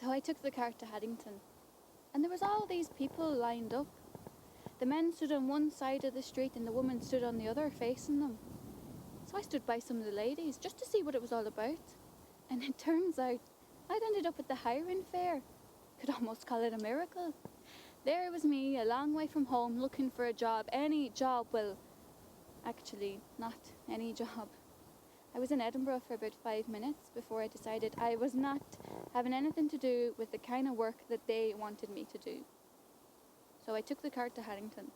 So I took the cart to Haddington, and there was all these people lined up. The men stood on one side of the street and the women stood on the other, facing them. So I stood by some of the ladies just to see what it was all about. And it turns out I'd ended up at the hiring fair. Could almost call it a miracle. There was me, a long way from home, looking for a job. Any job, well, actually, not any job. I was in Edinburgh for about 5 minutes before I decided I was not having anything to do with the kind of work that they wanted me to do. So I took the cart to Haddington,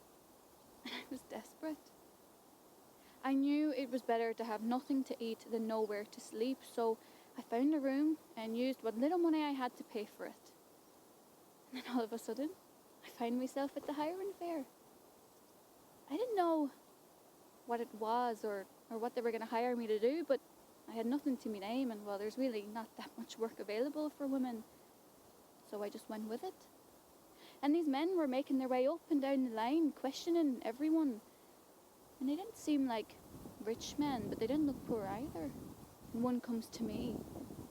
and I was desperate. I knew it was better to have nothing to eat than nowhere to sleep, so I found a room and used what little money I had to pay for it. And then all of a sudden, I found myself at the hiring fair. I didn't know what it was or what they were going to hire me to do, but I had nothing to my name, and well, there's really not that much work available for women. So I just went with it. And these men were making their way up and down the line, questioning everyone. And they didn't seem like rich men, but they didn't look poor either. And one comes to me,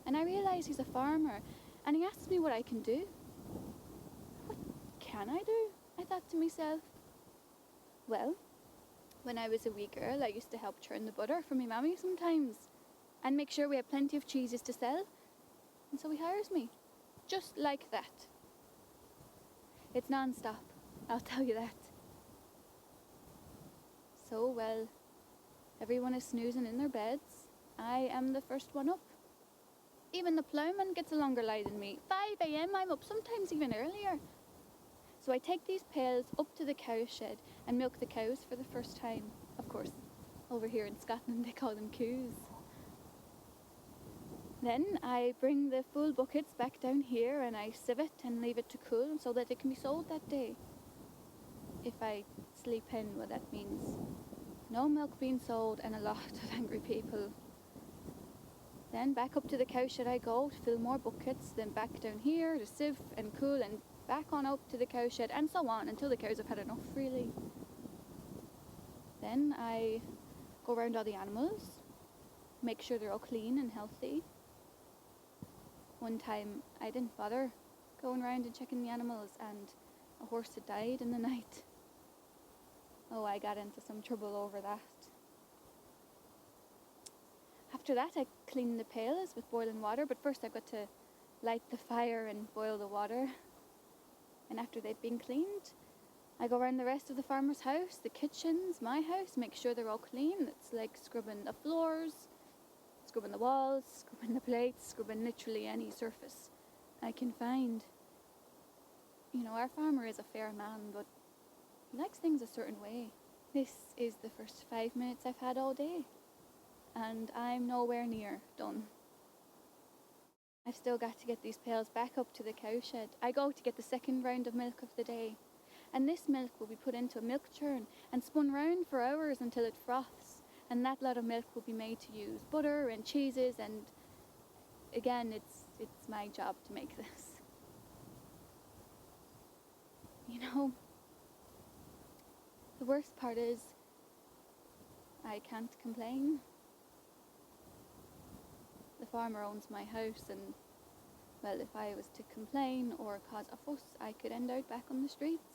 and I realise he's a farmer, and he asks me what I can do. What can I do? I thought to myself. Well, when I was a wee girl, I used to help churn the butter for my mammy sometimes, and make sure we had plenty of cheeses to sell. And so he hires me, just like that. It's non-stop, I'll tell you that. So, well, everyone is snoozing in their beds. I am the first one up. Even the ploughman gets a longer lie than me. 5 a.m. I'm up, sometimes even earlier. So I take these pails up to the cow shed and milk the cows for the first time. Of course, over here in Scotland they call them coos. Then I bring the full buckets back down here and I sieve it and leave it to cool so that it can be sold that day. If I sleep in, well, that means no milk being sold and a lot of angry people. Then back up to the cow shed I go to fill more buckets, then back down here to sieve and cool, and back on up to the cow shed, and so on until the cows have had enough, really. Then I go around all the animals, make sure they're all clean and healthy. One time I didn't bother going around and checking the animals, and a horse had died in the night. Oh, I got into some trouble over that. After that I cleaned the pails with boiling water, but first I've got to light the fire and boil the water. And after they've been cleaned, I go around the rest of the farmer's house, the kitchens, my house, make sure they're all clean. It's like scrubbing the floors, scrubbing the walls, scrubbing the plates, scrubbing literally any surface I can find. You know, our farmer is a fair man, but he likes things a certain way. This is the first 5 minutes I've had all day, and I'm nowhere near done. I've still got to get these pails back up to the cow shed. I go to get the second round of milk of the day, and this milk will be put into a milk churn and spun round for hours until it froths, and that lot of milk will be made to use butter and cheeses, and again, it's my job to make this. You know, the worst part is I can't complain. The farmer owns my house, and well, if I was to complain or cause a fuss, I could end out back on the streets.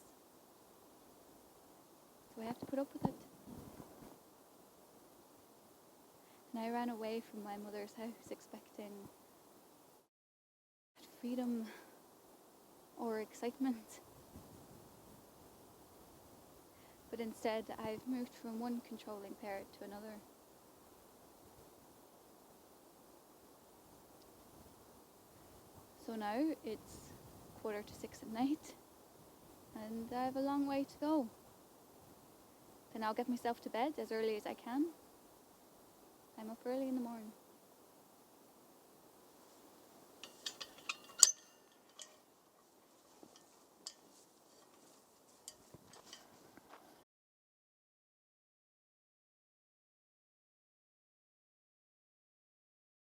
So I have to put up with it. And I ran away from my mother's house expecting freedom or excitement. But instead, I've moved from one controlling parent to another. So now it's 5:45 at night, and I have a long way to go. Then I'll get myself to bed as early as I can. I'm up early in the morning.